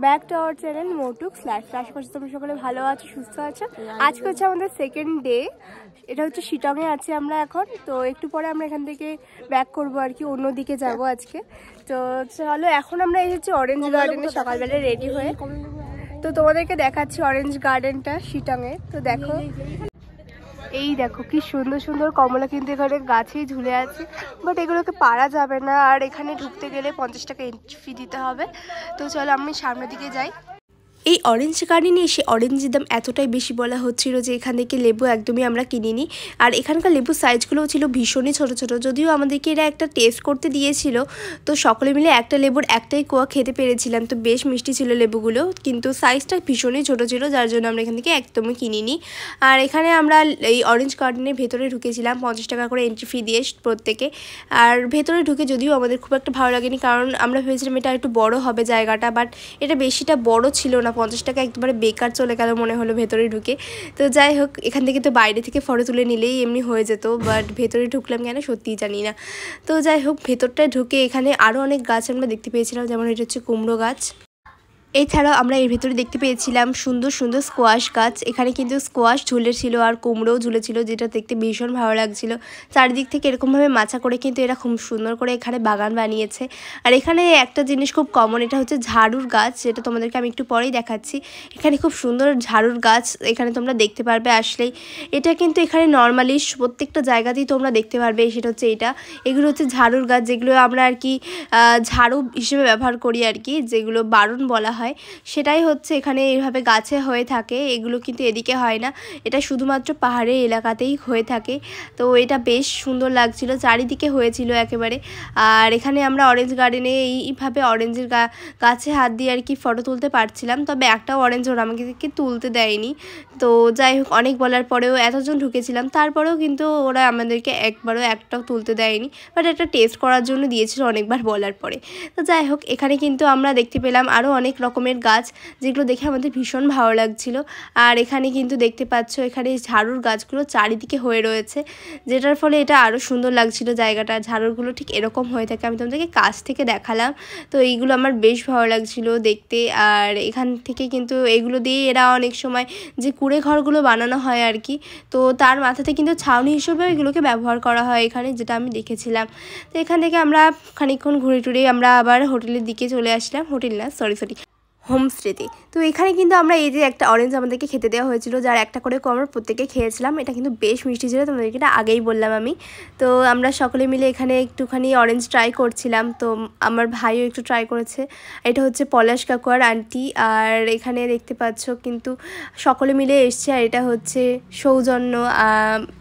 Back to our channel মোটুক slash. আশা করছি তোমরা সকলে ভালো আছো, সুস্থ আছো। আজকে হচ্ছে আমাদের সেকেন্ড ডে। এটা হচ্ছে শিটংয়ে আছি আমরা এখন। তো একটু পরে আমরা এখান থেকে ব্যাক করবো আর কি, অন্যদিকে যাব আজকে। তো চলো এখন আমরা এসেছি অরেঞ্জ গার্ডেনে সকালবেলা রেডি হয়ে। তো তোমাদেরকে দেখাচ্ছি অরেঞ্জ গার্ডেনটা শিটংয়ে। তো দেখো, এই দেখো কি সুন্দর সুন্দর কমলা কিন্তু এখানে গাছেই ঝুলে আছে, বাট এগুলোকে পারা যাবে না। আর এখানে ঢুকতে গেলে 50 টাকা এন্ট্রি ফি দিতে হবে। তো চলো আমি সামনের দিকে যাই। এই অরেঞ্জ গার্ডেনে এসে অরেঞ্জের দাম এতটাই বেশি বলা হচ্ছিল যে এখান থেকে লেবু একদমই আমরা কিনিনি। আর এখানকার লেবুর সাইজগুলোও ছিল ভীষণই ছোট ছোট। যদিও আমাদেরকে এরা একটা টেস্ট করতে দিয়েছিল, তো সকলে মিলে একটা লেবুর একটাই কোয়া খেতে পেরেছিলাম। তো বেশ মিষ্টি ছিল লেবুগুলো, কিন্তু সাইজটা ভীষণই ছোট ছিল, যার জন্য আমরা এখান থেকে একদমই কিনিনি। আর এখানে আমরা এই অরেঞ্জ গার্ডেনের ভেতরে ঢুকেছিলাম 50 টাকা করে এন্ট্রি ফি দিয়ে প্রত্যেকে। আর ভেতরে ঢুকে যদিও আমাদের খুব একটা ভালো লাগেনি, কারণ আমরা ভেবেছিলাম এটা একটু বড় হবে জায়গাটা, বাট এটা বেশিটা বড় ছিল না। 50 টাকা একবারে বেকার চলে গেল মনে হলো ভেতরে ঢুকে। তো যাই হোক, এখান থেকে তো বাইরে থেকে ফটো তুলে নিলেই এমনি হয়ে যেত, বাট ভেতরে ঢুকলাম কেন সত্যিই জানি না। তো যাই হোক, ভেতরটায় ঢুকে এখানে আরও অনেক গাছ আমরা দেখতে পেয়েছিলাম, যেমন এটা হচ্ছে কুমড়ো গাছ। এছাড়াও আমরা এর ভিতরে দেখতে পেয়েছিলাম সুন্দর সুন্দর স্কোয়াশ গাছ। এখানে কিন্তু স্কোয়াশ ঝুলেছিল আর কুমড়োও ঝুলেছিল, যেটা দেখতে ভীষণ ভালো লাগছিল। চারিদিক থেকে এরকমভাবে মাচা করে কিন্তু এরা খুব সুন্দর করে এখানে বাগান বানিয়েছে। আর এখানে একটা জিনিস খুব কমন, এটা হচ্ছে ঝাড়ুর গাছ, যেটা তোমাদেরকে আমি একটু পরেই দেখাচ্ছি। এখানে খুব সুন্দর ঝাড়ুর গাছ এখানে তোমরা দেখতে পারবে আসলেই। এটা কিন্তু এখানে নর্মালি প্রত্যেকটা জায়গাতেই তোমরা দেখতে পারবে। সেটা হচ্ছে এগুলো হচ্ছে ঝাড়ুর গাছ, যেগুলো আমরা আর কি ঝাড়ু হিসেবে ব্যবহার করি আর কি, যেগুলো বারণ বলা হয়। সেটাই হচ্ছে এখানে এইভাবে গাছে হয়ে থাকে। এগুলো কিন্তু এদিকে হয় না, এটা শুধুমাত্র পাহাড়ের এলাকাতেই হয়ে থাকে। তো এটা বেশ সুন্দর লাগছিল, চারিদিকে হয়েছিল একেবারে। আর এখানে আমরা অরেঞ্জ গার্ডেনে এইভাবে অরেঞ্জের গাছে হাত দিয়ে আর কি ফটো তুলতে পারছিলাম, তবে একটাও অরেঞ্জ ওরা আমাকে তুলতে দেয়নি। তো যাই হোক, অনেক বলার পরেও, এতজন ঢুকেছিলাম তারপরেও কিন্তু ওরা আমাদেরকে একবারও একটাও তুলতে দেয়নি, বাট একটা টেস্ট করার জন্য দিয়েছিল অনেকবার বলার পরে। তো যাই হোক, এখানে কিন্তু আমরা দেখতে পেলাম আরও অনেক রকমের গাছ, যেগুলো দেখে আমাদের ভীষণ ভালো লাগছিল। আর এখানে কিন্তু দেখতে পাচ্ছ এখানে ঝাড়ুর গাছগুলো চারিদিকে হয়ে রয়েছে, যেটার ফলে এটা আরও সুন্দর লাগছিল জায়গাটা। ঝাড়ুরগুলো ঠিক এরকম হয়ে থাকে, আমি তোমাদেরকে কাছ থেকে দেখালাম। তো এইগুলো আমার বেশ ভালো লাগছিল দেখতে। আর এখান থেকে কিন্তু এগুলো দিয়ে এরা অনেক সময় যে কুড়ে ঘরগুলো বানানো হয় আর কি, তো তার মাথাতে কিন্তু ছাউনি হিসেবেও এগুলোকে ব্যবহার করা হয় এখানে, যেটা আমি দেখেছিলাম। তো এখান থেকে আমরা খানিকক্ষণ ঘুরে টুরে আমরা আবার হোটেলের দিকে চলে আসলাম। হোটেল না, সরি হোমস্টেতে। তো এখানে কিন্তু আমরা এই যে একটা অরেঞ্জ আমাদেরকে খেতে দেওয়া হয়েছিল, যার একটা করে আমরা প্রত্যেকে খেয়েছিলাম। এটা কিন্তু বেশ মিষ্টি ছিল, তোমাদেরকে এটা আগেই বললাম আমি। তো আমরা সকলে মিলে এখানে একটুখানি অরেঞ্জ ট্রাই করছিলাম। তো আমার ভাইও একটু ট্রাই করেছে। এটা হচ্ছে পলাশ কাকু আর আন্টি। আর এখানে দেখতে পাচ্ছ কিন্তু সকলে মিলে এসছে। আর এটা হচ্ছে সৌজন্য,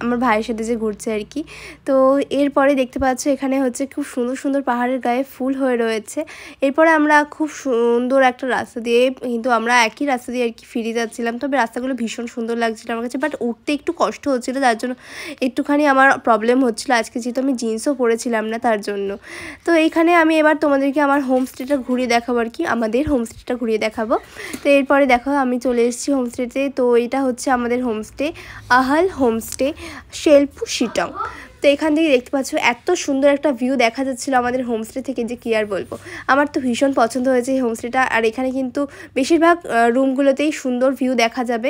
আমার ভাইয়ের সাথে যে ঘুরছে আর কি। তো এরপরে দেখতে পাচ্ছ এখানে হচ্ছে খুব সুন্দর সুন্দর পাহাড়ের গায়ে ফুল হয়ে রয়েছে। এরপরে আমরা খুব সুন্দর একটা রাস্তা দিয়ে, কিন্তু আমরা একই রাস্তা দিয়ে আর কি ফিরে যাচ্ছিলাম, তবে রাস্তাগুলো ভীষণ সুন্দর লাগছিল আমার কাছে, বাট উঠতে একটু কষ্ট হচ্ছিলো, যার জন্য একটুখানি আমার প্রবলেম হচ্ছিলো আজকে, যেহেতু আমি জিন্সও পরেছিলাম না তার জন্য। তো এইখানে আমি এবার তোমাদেরকে আমার হোমস্টেটা ঘুরিয়ে দেখাবো আর কি, আমাদের হোমস্টেটা ঘুরিয়ে দেখাবো। তো এরপরে দেখো আমি চলে এসেছি হোমস্টেতে। তো এটা হচ্ছে আমাদের হোমস্টে, আহাল হোমস্টে, শেলপু শিটং। তো এখান থেকে দেখতে পাচ্ছ এত সুন্দর একটা ভিউ দেখা যাচ্ছিলো আমাদের হোমস্টে থেকে, যে কী আর বলবো। আমার তো ভীষণ পছন্দ হয়েছে এই হোমস্টেটা। আর এখানে কিন্তু বেশিরভাগ রুমগুলোতেই সুন্দর ভিউ দেখা যাবে।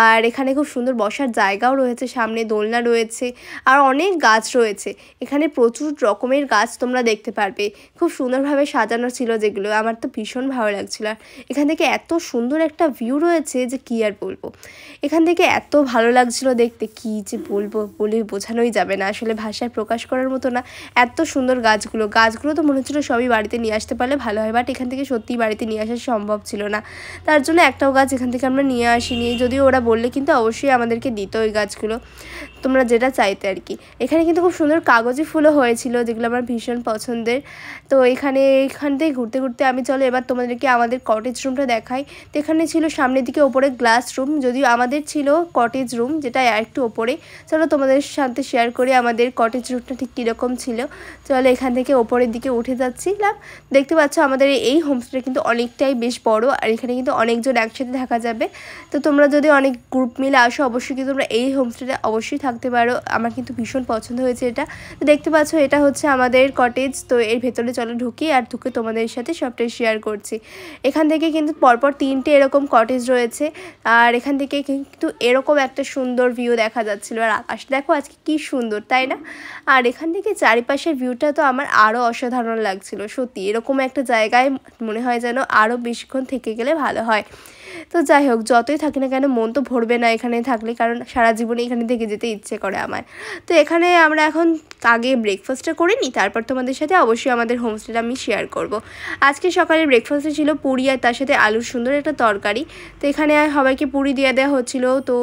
আর এখানে খুব সুন্দর বসার জায়গাও রয়েছে, সামনে দোলনা রয়েছে, আর অনেক গাছ রয়েছে। এখানে প্রচুর রকমের গাছ তোমরা দেখতে পারবে, খুব সুন্দরভাবে সাজানো ছিল, যেগুলো আমার তো ভীষণ ভালো লাগছিলো। আর এখান থেকে এত সুন্দর একটা ভিউ রয়েছে যে কী আর বলবো। এখান থেকে এত ভালো লাগছিলো দেখতে, কী যে বলবো, বলে বোঝানোই যাবে না, আসলে ভাষায় প্রকাশ করার মতো না। এত সুন্দর গাছগুলো তো মনে হচ্ছিলো সবই বাড়িতে নিয়ে আসতে পারলে ভালো হয়, বাট এখান থেকে সত্যিই বাড়িতে নিয়ে আসা সম্ভব ছিল না, তার জন্য একটাও গাছ এখান থেকে আমরা নিয়ে আসিনি। যদিও ওরা বললে কিন্তু অবশ্যই আমাদেরকে দিত ওই গাছগুলো, তোমরা যেটা চাইতে আর কি। এখানে কিন্তু খুব সুন্দর কাগজি ফুলও হয়েছিল, যেগুলো আমার ভীষণ পছন্দের। তো এখান থেকে ঘুরতে ঘুরতে আমি চলো এবার তোমাদেরকে আমাদের কটেজ রুমটা দেখাই। তো এখানে ছিল সামনের দিকে ওপরে গ্লাস রুম, যদিও আমাদের ছিল কটেজ রুম, যেটা একটু ওপরে। চলো তোমাদের সাথে শেয়ার করি আমাদের আমাদের কটেজ রুটটা ঠিক কীরকম ছিল। চলো এখান থেকে ওপরের দিকে উঠে যাচ্ছিলাম। দেখতে পাচ্ছ আমাদের এই হোমস্টেটা কিন্তু অনেকটাই বেশ বড়, আর এখানে কিন্তু অনেকজন একসাথে থাকা যাবে। তো তোমরা যদি অনেক গ্রুপ মিলে আসো অবশ্যই কিন্তু তোমরা এই হোমস্টেটা অবশ্যই থাকতে পারো। আমার কিন্তু ভীষণ পছন্দ হয়েছে এটা। তো দেখতে পাচ্ছ এটা হচ্ছে আমাদের কটেজ। তো এর ভেতরে চলো ঢুকি, আর ঢুকে তোমাদের সাথে সবটাই শেয়ার করছি। এখান থেকে কিন্তু পরপর 3টে এরকম কটেজ রয়েছে, আর এখান থেকে কিন্তু এরকম একটা সুন্দর ভিউ দেখা যাচ্ছিলো। আর আকাশ দেখো আজকে কি সুন্দর, তাই না? আর এখান থেকে চারিপাশের ভিউটা তো আমার আরও অসাধারণ লাগছিল সত্যি। এরকম একটা জায়গায় মনে হয় যেন আরও বেশিক্ষণ থেকে গেলে ভালো হয়। তো যাই হোক, যতই থাকি না কেন মন তো ভরবে না এখানে থাকলে, কারণ সারা জীবনে এখানে থেকে যেতে ইচ্ছে করে আমার। তো এখানে আমরা এখন আগে ব্রেকফাস্টটা করে নিই, তারপর তোমাদের সাথে অবশ্যই আমাদের হোমস্টেটা আমি শেয়ার করব। আজকে সকালে ব্রেকফাস্টে ছিল পুরি আর তার সাথে আলুর সুন্দর একটা তরকারি। তো এখানে সবাইকে পুরি দিয়ে দেওয়া হচ্ছিলো। তো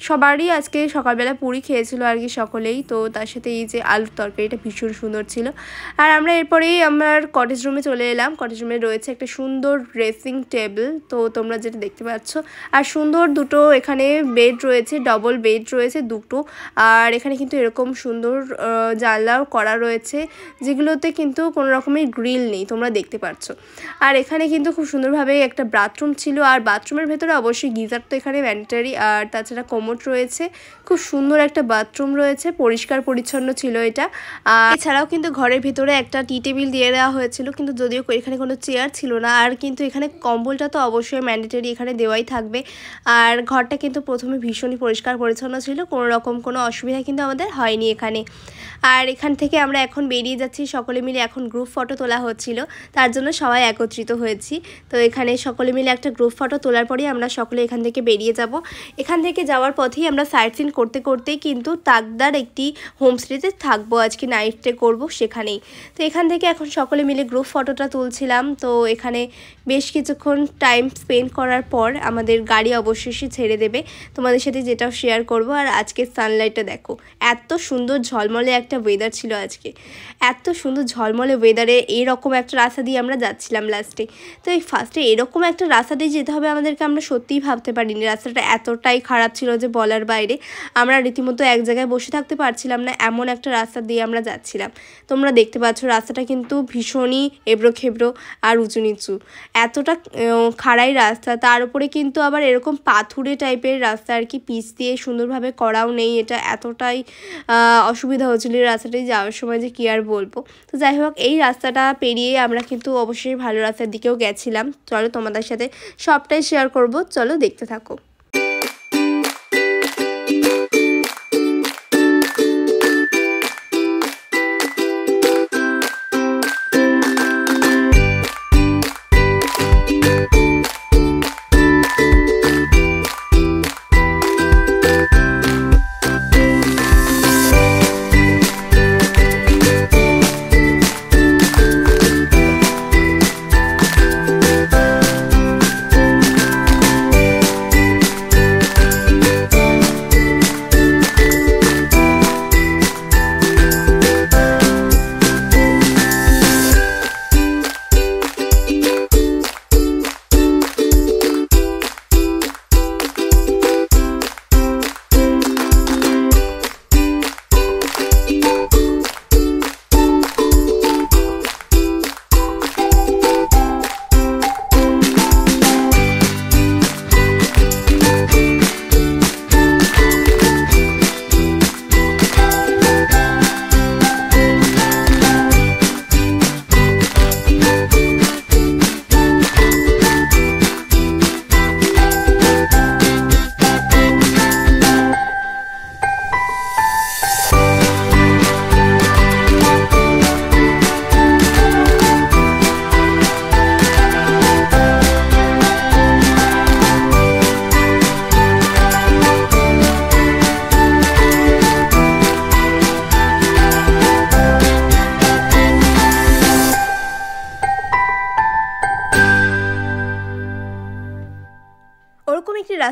সবারই আজকে সকালবেলা পুরি খেয়েছিল আর কি সকলেই। তো তার সাথে এই যে আলুর তরকারিটা ভীষণ সুন্দর ছিল। আর আমরা এরপরেই আমার কটেজ রুমে চলে এলাম। কটেজ রুমে রয়েছে একটা সুন্দর ড্রেসিং টেবিল, তো তোমরা যেটা দেখতে পাচ্ছ। আর সুন্দর দুটো এখানে বেড রয়েছে, ডবল বেড রয়েছে দুটো। আর এখানে কিন্তু এরকম সুন্দর জানলাও করা রয়েছে, যেগুলোতে কিন্তু কোনো রকমের গ্রিল নেই, তোমরা দেখতে পাচ্ছ। আর এখানে কিন্তু খুব সুন্দরভাবে একটা বাথরুম ছিল, আর বাথরুমের ভেতরে অবশ্যই গিজার তো এখানে ম্যান্ডেটরি। আর তাছাড়া কোমোড রয়েছে, খুব সুন্দর একটা বাথরুম রয়েছে, পরিষ্কার পরিচ্ছন্ন ছিল এটা। আর এছাড়াও কিন্তু ঘরের ভেতরে একটা টি টেবিল দিয়ে দেওয়া হয়েছিল, কিন্তু যদিও এখানে কোনো চেয়ার ছিল না। আর কিন্তু এখানে কম্বলটা তো অবশ্যই ম্যান্ডেটরি এখানে দেওয়াই থাকবে। আর ঘরটা কিন্তু প্রথমে ভীষণই পরিষ্কার পরিচ্ছন্ন ছিল, কোনো রকম কোনো অসুবিধা কিন্তু আমাদের হয়নি এখানে। আর এখান থেকে আমরা এখন বেরিয়ে যাচ্ছি সকলে মিলে। এখন গ্রুপ ফটো তোলা হচ্ছিল, তার জন্য সবাই একত্রিত হয়েছি। তো এখানে সকলে মিলে একটা গ্রুপ ফটো তোলার পরেই আমরা সকলে এখান থেকে বেরিয়ে যাব। এখান থেকে যাওয়ার পথেই আমরা সাইট সিন করতে করতেই কিন্তু তাকদার একটি হোমস্টেতে থাকবো, আজকে নাইট স্টে করবো সেখানেই। তো এখান থেকে এখন সকলে মিলে গ্রুপ ফটোটা তুলছিলাম। তো এখানে বেশ কিছুক্ষণ টাইম স্পেন্ড করার পর আমাদের গাড়ি অবশেষে ছেড়ে দেবে, তোমাদের সাথে যেটাও শেয়ার করব। আর আজকের সানলাইটটা দেখো, এত সুন্দর ঝলমলে একটা ওয়েদার ছিল আজকে। এত সুন্দর ঝলমলে ওয়েদারে এইরকম একটা রাস্তা দিয়ে আমরা যাচ্ছিলাম লাস্টে। তো এই ফার্স্টে এরকম একটা রাস্তা দিয়ে যেতে হবে আমাদেরকে আমরা সত্যিই ভাবতে পারিনি। রাস্তাটা এতটাই খারাপ ছিল যে বলার বাইরে। আমরা রীতিমতো এক জায়গায় বসে থাকতে পারছিলাম না, এমন একটা রাস্তা দিয়ে আমরা যাচ্ছিলাম। তোমরা দেখতে পাচ্ছ রাস্তাটা কিন্তু ভীষণই এবড়ো খেবড়ো আর উঁচু নিচু, এতটা খাড়াই রাস্তা। তার উপরে কিন্তু আবার এরকম পাথুরে টাইপের রাস্তা আর কি, পিচ দিয়ে সুন্দরভাবে করাও নেই। এটা এতটাই অসুবিধা হচ্ছিল এই রাস্তাটায় যাওয়ার সময় যে কী আর বলবো। তো যাই হোক, এই রাস্তাটা পেরিয়ে আমরা কিন্তু অবশ্যই ভালো রাস্তার দিকেও গেছিলাম। চলো তোমাদের সাথে সবটাই শেয়ার করব, চলো দেখতে থাকো।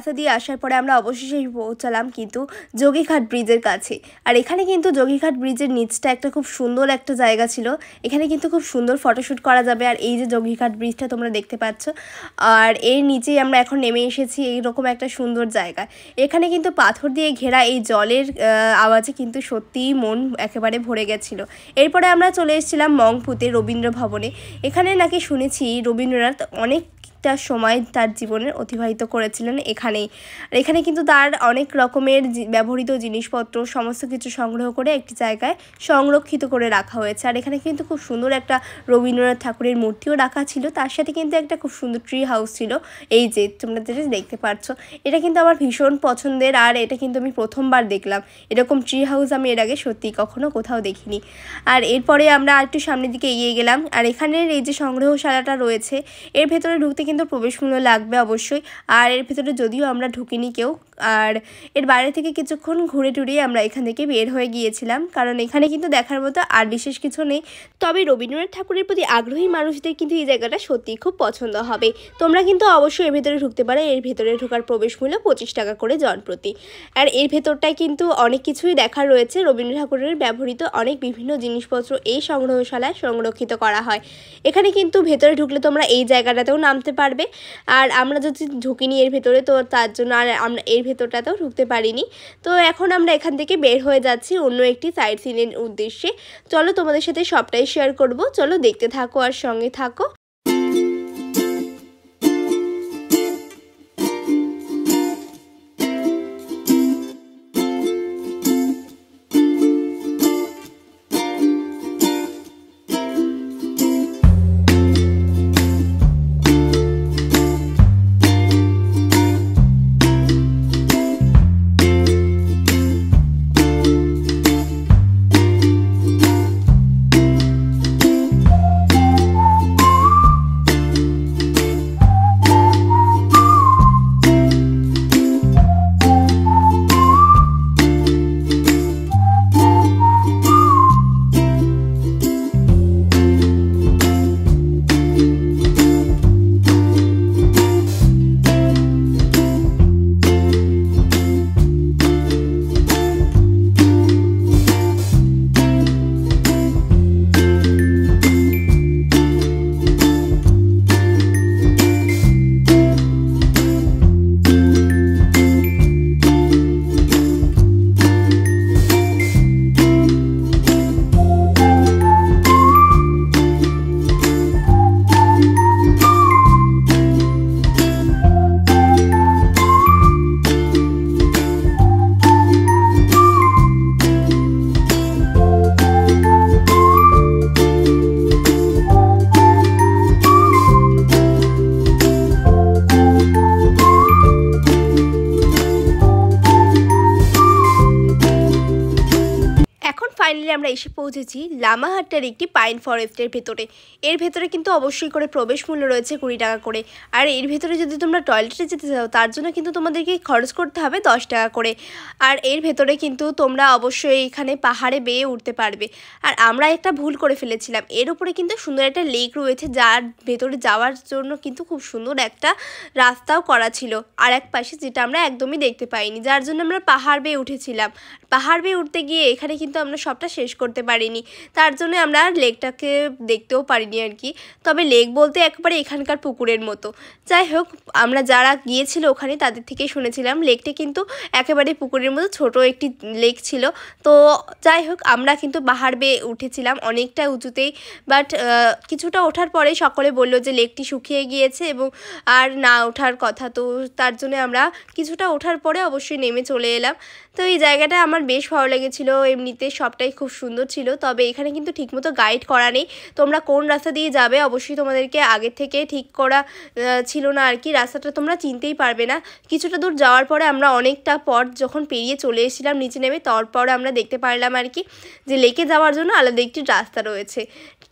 রাস্তা দিয়ে আসার পরে আমরা অবশেষে পৌঁছালাম কিন্তু যোগীঘাট ব্রিজের কাছে। আর এখানে কিন্তু যোগীঘাট ব্রিজের নিচটা একটা খুব সুন্দর একটা জায়গা ছিল, এখানে কিন্তু খুব সুন্দর ফটোশ্যুট করা যাবে। আর এই যে যোগীঘাট ব্রিজটা তোমরা দেখতে পাচ্ছ, আর এর নিচেই আমরা এখন নেমে এসেছি এইরকম একটা সুন্দর জায়গা। এখানে কিন্তু পাথর দিয়ে ঘেরা এই জলের আওয়াজে কিন্তু সত্যিই মন একেবারে ভরে গেছিলো। এরপরে আমরা চলে এসেছিলাম মংপুতে রবীন্দ্র ভবনে। এখানে নাকি শুনেছি রবীন্দ্রনাথ অনেকটা সময় তার জীবনের অতিবাহিত করেছিলেন এখানেই। আর এখানে কিন্তু তার অনেক রকমের ব্যবহৃত জিনিসপত্র সমস্ত কিছু সংগ্রহ করে একটি জায়গায় সংরক্ষিত করে রাখা হয়েছে। আর এখানে কিন্তু খুব সুন্দর একটা রবীন্দ্রনাথ ঠাকুরের মূর্তিও রাখা ছিল, তার সাথে কিন্তু একটা খুব সুন্দর ট্রি হাউস ছিল, এই যে তোমরা যেটা দেখতে পাচ্ছ। এটা কিন্তু আমার ভীষণ পছন্দের, আর এটা কিন্তু আমি প্রথমবার দেখলাম। এরকম ট্রি হাউস আমি এর আগে সত্যি কখনো কোথাও দেখিনি। আর এরপরে আমরা একটু সামনের দিকে এগিয়ে গেলাম। আর এখানের এই যে সংগ্রহশালাটা রয়েছে, এর ভেতরে ঢুকতে কিন্তু প্রবেশ মূল্য লাগবে অবশ্যই। আর এর ভেতরে যদিও আমরা ঢুকিনি কেউ, আর এর বাইরে থেকে কিছুক্ষণ ঘুরে টুরিয়ে আমরা এখান থেকে বের হয়ে গিয়েছিলাম, কারণ এখানে কিন্তু দেখার মতো আর বিশেষ কিছু নেই। তবে রবীন্দ্রনাথ ঠাকুরের প্রতি আগ্রহী মানুষদের কিন্তু এই জায়গাটা সত্যিই খুব পছন্দ হবে। তোমরা কিন্তু অবশ্যই এর ভেতরে ঢুকতে পারো। এর ভেতরে ঢোকার প্রবেশ মূল্য 25 টাকা করে জনপ্রতি। আর এর ভেতরটায় কিন্তু অনেক কিছুই দেখার রয়েছে। রবীন্দ্র ঠাকুরের ব্যবহৃত অনেক বিভিন্ন জিনিসপত্র এই সংগ্রহশালায় সংরক্ষিত করা হয়। এখানে কিন্তু ভেতরে ঢুকলে তোমরা এই জায়গাটাতেও নামতে পারবে। আর আমরা যদি ঢুকিনি এর ভেতরে, তো তার জন্য আর আমরা এর ভেতরটাতেও ঢুকতে পারিনি। তো এখন আমরা এখান থেকে বের হয়ে যাচ্ছি অন্য একটি সাইট সিনের উদ্দেশ্যে। চলো তোমাদের সাথে সবটাই শেয়ার করব, চলো দেখতে থাকো আর সঙ্গে থাকো। ফাইনালি আমরা এসে পৌঁছেছি লামাহাট্টার একটি পাইন ফরেস্টের ভেতরে। এর ভেতরে কিন্তু অবশ্যই করে প্রবেশ মূল্য রয়েছে 20 টাকা করে। আর এর ভেতরে যদি তোমরা টয়লেটে যেতে চাও তার জন্য কিন্তু তোমাদেরকে খরচ করতে হবে 10 টাকা করে। আর এর ভেতরে কিন্তু তোমরা অবশ্যই এখানে পাহাড়ে বেয়ে উঠতে পারবে। আর আমরা একটা ভুল করে ফেলেছিলাম, এর উপরে কিন্তু সুন্দর একটা লেক রয়েছে, যার ভেতরে যাওয়ার জন্য কিন্তু খুব সুন্দর একটা রাস্তাও করা ছিল আর এক পাশে, যেটা আমরা একদমই দেখতে পাইনি, যার জন্য আমরা পাহাড় বেয়ে উঠেছিলাম। পাহাড় বেয়ে উঠতে গিয়ে এখানে কিন্তু আমরা সবটা শেষ করতে পারিনি, তার জন্য আমরা লেকটাকে দেখতেও পারিনি আর কি। তবে লেক বলতে একেবারে এখানকার পুকুরের মতো। যাই হোক, আমরা যারা গিয়েছিল ওখানে তাদের থেকে শুনেছিলাম লেকটা কিন্তু একেবারে পুকুরের মতো ছোট একটি লেক ছিল। তো যাই হোক, আমরা কিন্তু পাহাড় বেয়ে উঠেছিলাম অনেকটা উঁচুতেই, বাট কিছুটা ওঠার পরে সকলে বলল যে লেকটি শুকিয়ে গিয়েছে এবং আর না ওঠার কথা। তো তার জন্য আমরা কিছুটা ওঠার পরে অবশ্যই নেমে চলে এলাম। তো এই জায়গাটা আমার বেশ ভালো লেগেছিলো, এমনিতে সবটাই খুব সুন্দর ছিল। তবে এখানে কিন্তু ঠিকমতো গাইড করা নেই, তোমরা কোন রাস্তা দিয়ে যাবে অবশ্যই তোমাদেরকে আগে থেকে ঠিক করা ছিল না আর কি। রাস্তাটা তোমরা চিনতেই পারবে না। কিছুটা দূর যাওয়ার পরে আমরা অনেকটা পথ যখন পেরিয়ে চলে এসেছিলাম নিচে নেমে, তারপরে আমরা দেখতে পারলাম আর কি যে লেকে যাওয়ার জন্য আলাদা একটি রাস্তা রয়েছে।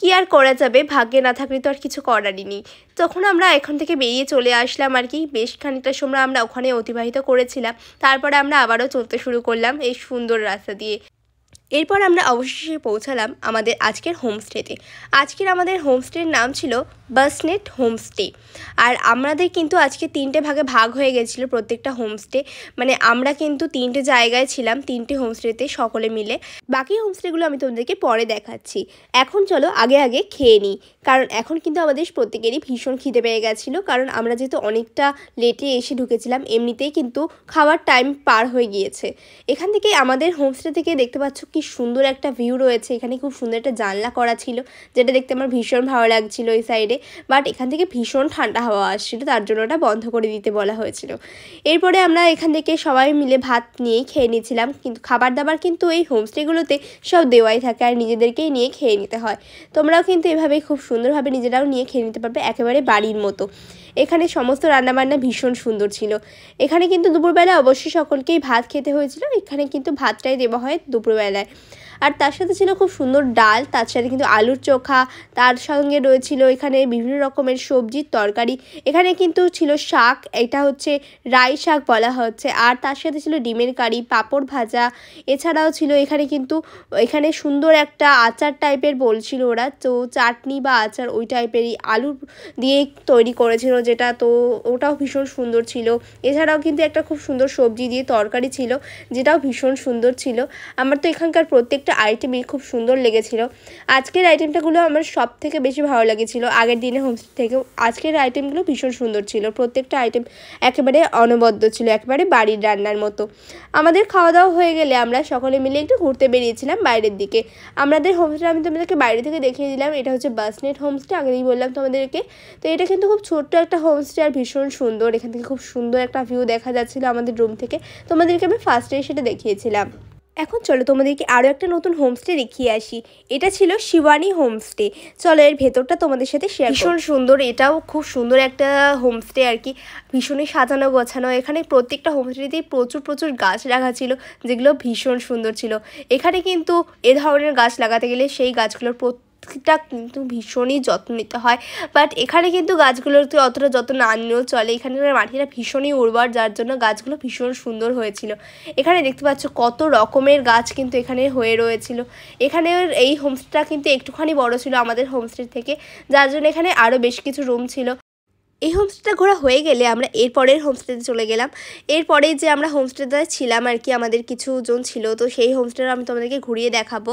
কি আর করা যাবে, ভাগ্যে না থাকলে তো আর কিছু করারই নেই। তখন আমরা এখান থেকে বেরিয়ে চলে আসলাম আর কি। বেশ খানিকটা সময় আমরা ওখানে অতিবাহিত করেছিলাম, তারপরে আমরা আবারও চলতে শুরু করলাম এই সুন্দর রাস্তা দিয়ে। এরপর আমরা অবশেষে পৌঁছালাম আমাদের আজকের হোমস্টেতে। আজকের আমাদের হোমস্টের নাম ছিল বাসনেট হোমস্টে। আর আমাদের কিন্তু আজকে 3টে ভাগে ভাগ হয়ে গেছিলো প্রত্যেকটা হোমস্টে, মানে আমরা কিন্তু 3টে জায়গায় ছিলাম, 3টে হোমস্টেতে সকলে মিলে। বাকি হোমস্টেগুলো আমি তোমাদেরকে পরে দেখাচ্ছি। এখন চলো আগে আগে খেয়ে নিই, কারণ এখন কিন্তু আমাদের প্রত্যেকেরই ভীষণ খিদে পেয়ে গেছিলো, কারণ আমরা যেহেতু অনেকটা লেটে এসে ঢুকেছিলাম, এমনিতেই কিন্তু খাওয়ার টাইম পার হয়ে গিয়েছে। এখান থেকে আমাদের হোমস্টে থেকে দেখতে পাচ্ছ কি সুন্দর একটা ভিউ রয়েছে। এখানে খুব সুন্দর একটা জানলা করা ছিল, যেটা দেখতে আমার ভীষণ ভালো লাগছিল এই সাইডে। বাট এখান থেকে ভীষণ ঠান্ডা হাওয়া আসছিল, তার জন্য ওটা বন্ধ করে দিতে বলা হয়েছিল। এরপরে আমরা এখান থেকে সবাই মিলে ভাত নিয়েই খেয়ে নিয়েছিলাম, কিন্তু খাবার দাবার কিন্তু এই হোমস্টেগুলোতে সব দেওয়াই থাকে, আর নিজেদেরকেই নিয়ে খেয়ে নিতে হয়। তোমরাও কিন্তু এভাবে খুব সুন্দরভাবে নিজেরাও নিয়ে খেয়ে নিতে পারবে, একেবারে বাড়ির মতো। এখানে সমস্ত রান্নাবান্না ভীষণ সুন্দর ছিল। এখানে কিন্তু দুপুরবেলা অবশ্যই সকলকেই ভাত খেতে হয়েছিল, এখানে কিন্তু ভাতটাই দেওয়া হয় দুপুরবেলায়। আর তার সাথে ছিল খুব সুন্দর ডাল, তার সাথে কিন্তু আলুর চোখা, তার সঙ্গে রয়েছিল এখানে বিভিন্ন রকমের সবজির তরকারি। এখানে কিন্তু ছিল শাক, এটা হচ্ছে রাই শাক বলা হচ্ছে, আর তার সাথে ছিল ডিমের কারি, পাঁপড় ভাজা। এছাড়াও ছিল এখানে সুন্দর একটা আচার টাইপের বলছিল ওরা, তো চাটনি বা আচার ওই টাইপেরই আলু দিয়ে তৈরি করেছিল, যেটা তো ওটাও ভীষণ সুন্দর ছিল। এছাড়াও কিন্তু একটা খুব সুন্দর সবজি দিয়ে তরকারি ছিল, যেটাও ভীষণ সুন্দর ছিল। আমার তো এখানকার প্রত্যেকটা আইটেমই খুব সুন্দর লেগেছিল। আজকের আইটেমটাগুলো আমার সব থেকে বেশি ভালো লেগেছিল আগের দিনের হোমস্টে থেকেও। আজকের আইটেমগুলো ভীষণ সুন্দর ছিল, প্রত্যেকটা আইটেম একেবারে অনবদ্য ছিল, একেবারে বাড়ির রান্নার মতো। আমাদের খাওয়া দাওয়া হয়ে গেলে আমরা সকলে মিলে একটু ঘুরতে বেরিয়েছিলাম বাইরের দিকে। আমাদের হোমস্টে আমি তোমাদেরকে বাইরে থেকে দেখিয়ে দিলাম, এটা হচ্ছে বাসনেট হোমস্টে, আগেই বললাম তোমাদেরকে। তো এটা কিন্তু খুব ছোট্ট একটা হোমস্টে আর ভীষণ সুন্দর। এখান থেকে খুব সুন্দর একটা ভিউ দেখা যাচ্ছিলো আমাদের রুম থেকে, তোমাদেরকে আমি ফার্স্টে সেটা দেখিয়েছিলাম। এখন চলো তোমাদেরকে আরও একটা নতুন হোমস্টে দেখিয়ে আসি। এটা ছিল শিবানী হোমস্টে। চলো এর ভেতরটা তোমাদের সাথে শেয়ার। ভীষণ সুন্দর, এটাও খুব সুন্দর একটা হোমস্টে আর কি, ভীষণই সাজানো গোছানো। এখানে প্রত্যেকটা হোমস্টেতেই প্রচুর গাছ লাগা ছিল, যেগুলো ভীষণ সুন্দর ছিল। এখানে কিন্তু এ ধরনের গাছ লাগাতে গেলে সেই গাছগুলোর প্রত্যেকটা কিন্তু ভীষণই যত্ন নিতে হয়। বাট এখানে কিন্তু গাছগুলোতে অতটা যত্ন না নিলেও চলে, এখানকার মাটিটা ভীষণই উর্বর, যার জন্য গাছগুলো ভীষণ সুন্দর হয়েছিল। এখানে দেখতে পাচ্ছ কত রকমের গাছ কিন্তু এখানে হয়ে রয়েছিল। এখানে এই হোমস্টেটা কিন্তু একটুখানি বড় ছিল আমাদের হোমস্টে থেকে, যার জন্য এখানে আরও বেশ কিছু রুম ছিল। এই হোমস্টেটা ঘোরা হয়ে গেলে আমরা এরপরের হোমস্টেতে চলে গেলাম। এরপরে যে আমরা হোমস্টেতে ছিলাম আর কি, আমাদের কিছুজন ছিল, তো সেই হোমস্টেটা আমি তোমাদেরকে ঘুরিয়ে দেখাবো।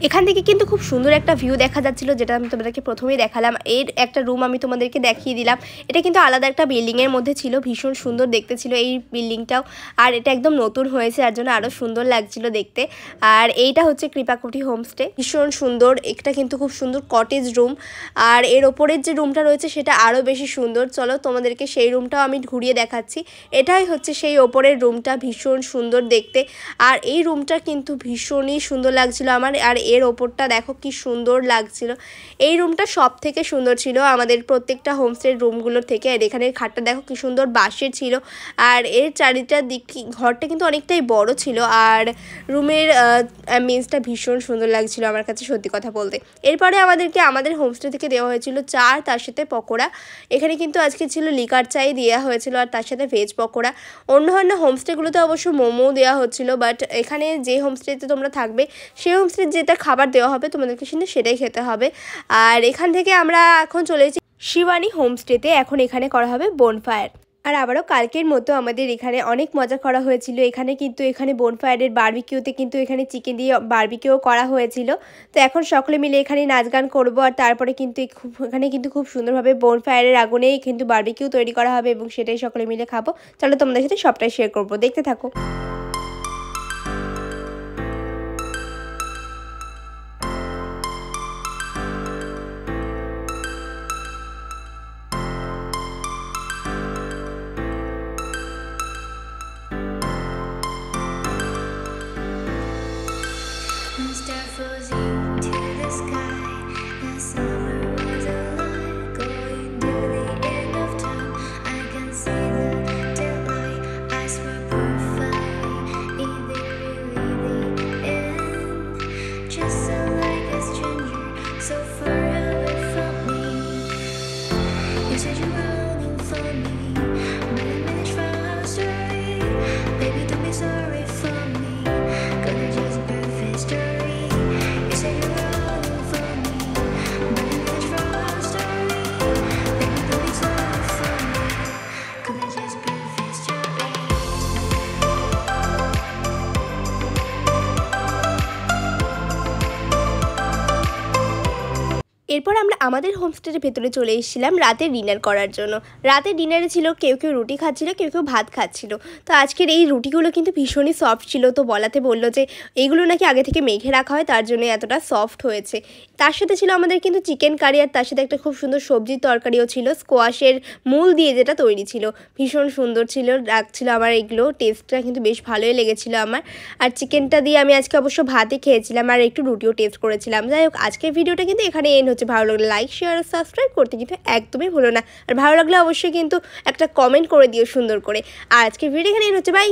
এখান থেকে কিন্তু খুব সুন্দর একটা ভিউ দেখা যাচ্ছিলো, যেটা আমি তোমাদেরকে প্রথমেই দেখালাম। এর একটা রুম আমি তোমাদেরকে দেখিয়ে দিলাম। এটা কিন্তু আলাদা একটা বিল্ডিংয়ের মধ্যে ছিল, ভীষণ সুন্দর দেখতে ছিল এই বিল্ডিংটাও। আর এটা একদম নতুন হয়েছে, যার জন্য আরও সুন্দর লাগছিল দেখতে। আর এইটা হচ্ছে কৃপাকুটি হোমস্টে, ভীষণ সুন্দর। এটা কিন্তু খুব সুন্দর কটেজ রুম, আর এর ওপরের যে রুমটা রয়েছে সেটা আরও বেশি সুন্দর। চলো তোমাদেরকে সেই রুমটাও আমি ঘুরিয়ে দেখাচ্ছি। এটাই হচ্ছে সেই ওপরের রুমটা, ভীষণ সুন্দর দেখতে। আর এই রুমটা কিন্তু ভীষণই সুন্দর লাগছিল আমার। আর এর ওপরটা দেখো কি সুন্দর লাগছিল। এই রুমটা সব থেকে সুন্দর ছিল আমাদের প্রত্যেকটা হোমস্টের রুমগুলোর থেকে। আর এখানে খাটটা দেখো কি সুন্দর বাঁশের ছিল। আর এর চারিটা দিক ঘরটা কিন্তু অনেকটাই বড় ছিল, আর রুমের মেজটা ভীষণ সুন্দর লাগছিল আমার কাছে, সত্যি কথা বলতে। এরপরে আমাদের হোমস্টে থেকে দেওয়া হয়েছিল চা, আর তার সাথে পকোড়া। এখানে কিন্তু আজকে ছিল লিকার চাই দেওয়া হয়েছিল, আর তার সাথে ভেজ পকোড়া। অন্য হোমস্টেগুলোতে অবশ্য মোমো দেওয়া হচ্ছিল, বাট এখানে যে হোমস্টেতে তোমরা থাকবে সেই হোমস্টের যেটা খাবার দেওয়া হবে তোমাদেরকে কিন্তু সেটাই খেতে হবে। আর এখান থেকে আমরা এখন চলে এসেছি শিবানী হোমস্টেতে। এখন এখানে করা হবে বনফায়ার। আর আবারও কালকের মতো আমাদের এখানে অনেক মজা করা হয়েছিল। এখানে বনফায়ারের বারবিকিউতে কিন্তু এখানে চিকেন দিয়ে বারবিকিউ করা হয়েছিল। তো এখন সকলে মিলে এখানে নাচ গান করবো, আর তারপরে কিন্তু এখানে কিন্তু খুব সুন্দরভাবে বনফায়ারের আগুনেই কিন্তু বারবিকিউ তৈরি করা হবে, এবং সেটাই সকলে মিলে খাবো। চলো তোমাদের সাথে সবটাই শেয়ার করবো, দেখতে থাকো। এরপর আমরা আমাদের হোমস্টের ভেতরে চলে এসেছিলাম রাতে ডিনার করার জন্য। রাতে ডিনারে ছিল কেউ কেউ রুটি খাচ্ছিল, কেউ কেউ ভাত খাচ্ছিল। তো আজকের এই রুটিগুলো কিন্তু ভীষণই সফট ছিল। তো বলাতে বললো যে এইগুলো নাকি আগে থেকে মেখে রাখা হয়, তার জন্য এতটা সফট হয়েছে। তার সাথে ছিল আমাদের কিন্তু চিকেন কারি, আর তার সাথে একটা খুব সুন্দর সবজির তরকারিও ছিল, স্কোয়াশের মূল দিয়ে যেটা তৈরি ছিল, ভীষণ সুন্দর ছিল লাগছিল আমার। এগুলো টেস্টটা কিন্তু বেশ ভালোই লেগেছিলো আমার। আর চিকেনটা দিয়ে আমি আজকে অবশ্য ভাতই খেয়েছিলাম আর একটু রুটিও টেস্ট করেছিলাম। যাই হোক, আজকের ভিডিওটা কিন্তু এখানে এন্ড হচ্ছে। ভালো লাগলে লাইক, শেয়ার আর সাবস্ক্রাইব করতে কিন্তু একদমই ভুলো না। আর ভালো লাগলে অবশ্যই কিন্তু একটা কমেন্ট করে দিও সুন্দর করে। আর আজকের ভিডিও এখানে এন্ড হচ্ছে। বাই।